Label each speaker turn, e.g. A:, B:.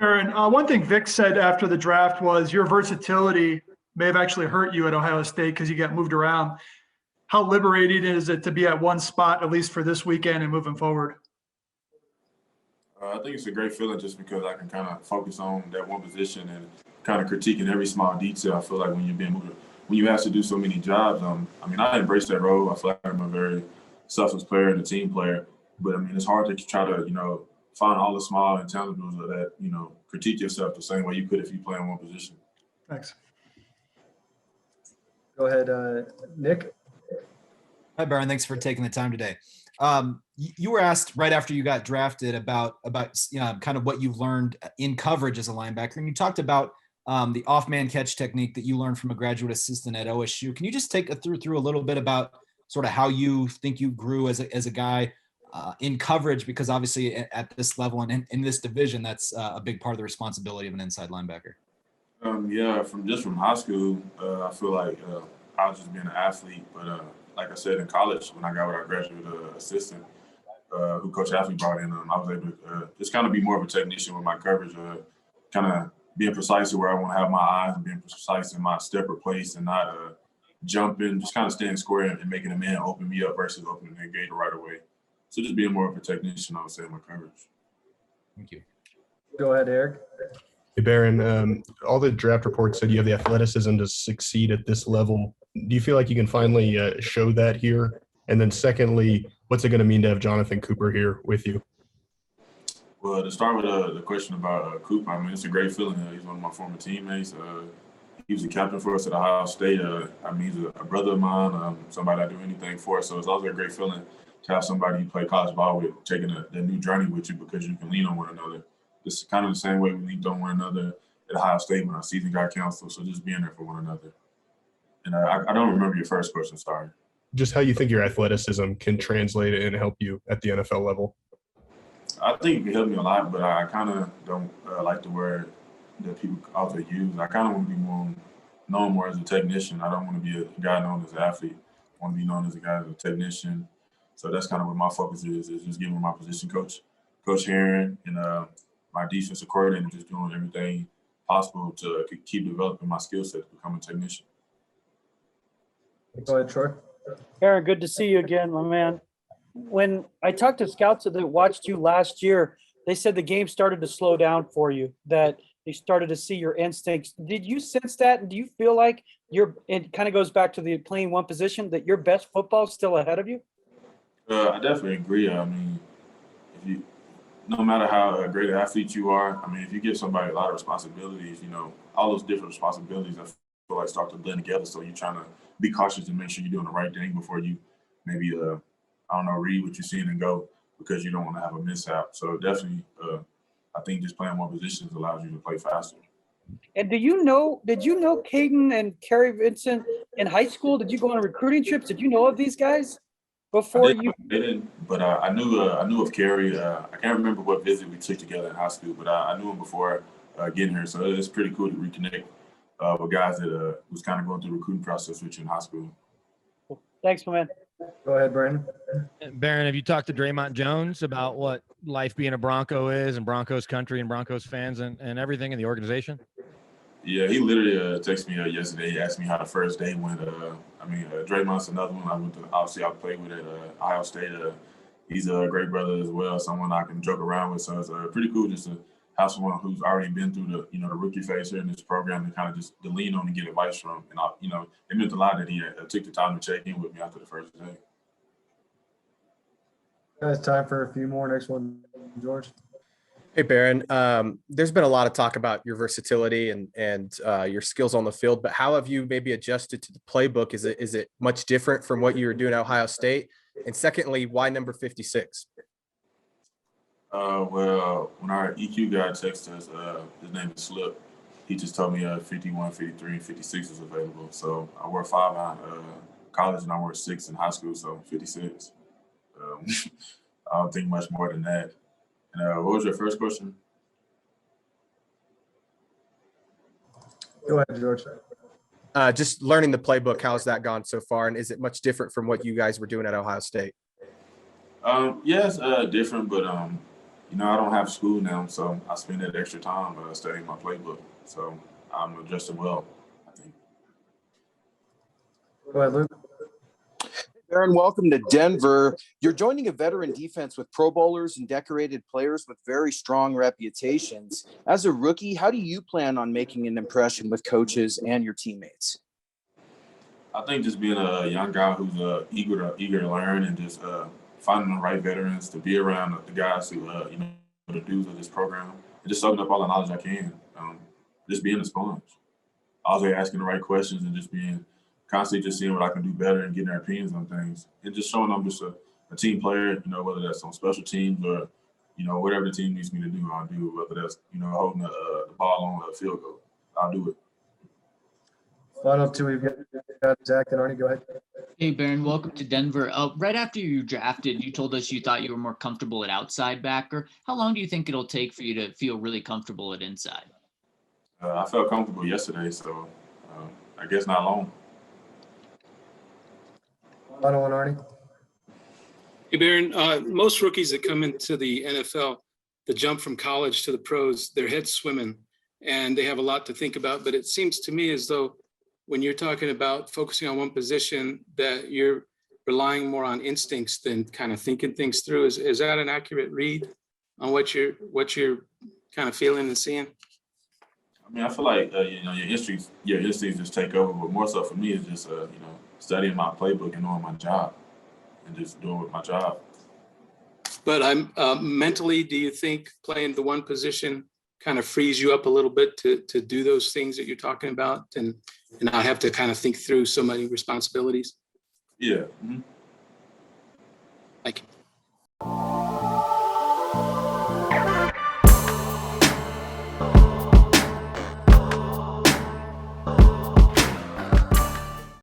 A: Aaron, one thing Vic said after the draft was your versatility may have actually hurt you at Ohio State because you got moved around. How liberating is it to be at one spot, at least for this weekend and moving forward?
B: I think it's a great feeling just because I can kind of focus on that one position and kind of critiquing every small detail. I feel like when you're being moved, when you have to do so many jobs, I mean, I embrace that role. I feel like I'm a very selfless player and a team player, but I mean, it's hard to try to, find all the small intangibles of that, critique yourself the same way you could if you play in one position.
A: Thanks.
C: Go ahead, Nick.
D: Hi, Baron. Thanks for taking the time today. You were asked right after you got drafted about kind of what you've learned in coverage as a linebacker, and you talked about the off-man catch technique that you learned from a graduate assistant at OSU. Can you just take through a little bit about sort of how you think you grew as a guy in coverage? Because obviously at this level and in this division, that's a big part of the responsibility of an inside linebacker.
B: From high school, I feel like I was just being an athlete, but like I said, in college, when I got with our graduate assistant, who Coach Athlete brought in, I was able to just kind of be more of a technician with my coverage, kind of being precise to where I want to have my eyes and being precise in my step or place and not jumping, just kind of staying square and making a man open me up versus opening the gate right away. So just being more of a technician, I would say, in my coverage.
D: Thank you.
C: Go ahead, Eric.
E: Hey, Baron, all the draft reports said you have the athleticism to succeed at this level. Do you feel like you can finally show that here? And then secondly, what's it going to mean to have Jonathon Cooper here with you?
B: Well, to start with the question about Cooper, I mean, it's a great feeling. He's one of my former teammates. He was a captain for us at Ohio State. He's a brother of mine, somebody I do anything for. So it's always a great feeling to have somebody you play college ball with taking the new journey with you because you can lean on one another. It's kind of the same way we leaned on one another at Ohio State when our season got canceled. So just being there for one another. And I don't remember your first question, sorry.
E: Just how you think your athleticism can translate and help you at the NFL level.
B: I think it can help me a lot, but I kind of don't like the word that people also use. I kind of want to be known more as a technician. I don't want to be a guy known as an athlete. I want to be known as a guy as a technician. So that's kind of what my focus is just giving my position coach, Coach Herron, and my defensive coordinator, just doing everything possible to keep developing my skill set to become a technician.
C: Go ahead, Troy.
F: Aaron, good to see you again, my man. When I talked to scouts that watched you last year, they said the game started to slow down for you, that they started to see your instincts. Did you sense that? And do you feel like it kind of goes back to the playing one position, that your best football is still ahead of you?
B: I definitely agree. I mean, no matter how great an athlete you are, I mean, if you give somebody a lot of responsibilities, all those different responsibilities, I feel like start to blend together. So you're trying to be cautious and make sure you're doing the right thing before you maybe, read what you're seeing and go, because you don't want to have a mishap. So definitely, I think just playing more positions allows you to play faster.
F: And did you know Caden and Kerry Vincent in high school? Did you go on recruiting trips? Did you know of these guys before you?
B: I didn't, but I knew of Kerry. I can't remember what visit we took together in high school, but I knew him before getting here. So it's pretty cool to reconnect with guys that was kind of going through the recruiting process with you in high school.
F: Thanks, my man.
C: Go ahead, Brandon.
G: Baron, have you talked to Draymond Jones about what life being a Bronco is and Broncos country and Broncos fans and everything in the organization?
B: Yeah, he literally texted me yesterday. He asked me how the first day went. Draymond's another one I played with at Ohio State. He's a great brother as well, someone I can joke around with. So it's pretty cool just to have someone who's already been through the rookie phase here in this program to kind of just to lean on and get advice from. And it meant a lot that he took the time to check in with me after the first day.
C: Guys, time for a few more. Next one, George.
H: Hey, Baron. There's been a lot of talk about your versatility and your skills on the field, but how have you maybe adjusted to the playbook? Is it much different from what you were doing at Ohio State? And secondly, why number 56?
B: Well, when our EQ guy texted us, his name is Slip. He just told me 51, 53, and 56 is available. So I wore 5 in college and I wore 6 in high school, so 56. I don't think much more than that. And what was your first question?
C: Go ahead, George.
H: Just learning the playbook, how's that gone so far? And is it much different from what you guys were doing at Ohio State?
B: Yes, different, but I don't have school now, so I spend that extra time studying my playbook. So I'm adjusting well, I think.
C: Go ahead, Luke.
I: Baron, welcome to Denver. You're joining a veteran defense with Pro Bowlers and decorated players with very strong reputations. As a rookie, how do you plan on making an impression with coaches and your teammates?
B: I think just being a young guy who's eager to learn and just finding the right veterans to be around the guys who the dudes of this program and just soaking up all the knowledge I can. Just being a sponge, always asking the right questions and just being constantly just seeing what I can do better and getting their opinions on things and just showing them just a team player, whether that's on special teams or, whatever the team needs me to do, I'll do, whether that's, holding the ball on a field goal, I'll do it.
C: Final two, we've got Zach and Arnie. Go ahead.
J: Hey, Baron, welcome to Denver. Right after you drafted, you told us you thought you were more comfortable at outside backer. How long do you think it'll take for you to feel really comfortable at inside?
B: I felt comfortable yesterday, so I guess not long.
C: Final one, Arnie.
K: Hey, Baron, most rookies that come into the NFL, the jump from college to the pros, their head's swimming and they have a lot to think about. But it seems to me as though when you're talking about focusing on one position, that you're relying more on instincts than kind of thinking things through. Is that an accurate read on what you're kind of feeling and seeing?
B: I mean, I feel like your instincts just take over, but more so for me is just studying my playbook and knowing my job and just doing my job.
K: But I'm mentally, do you think playing the one position kind of frees you up a little bit to do those things that you're talking about and not have to kind of think through so many responsibilities?
B: Yeah. Mm-hmm.
K: Thank you.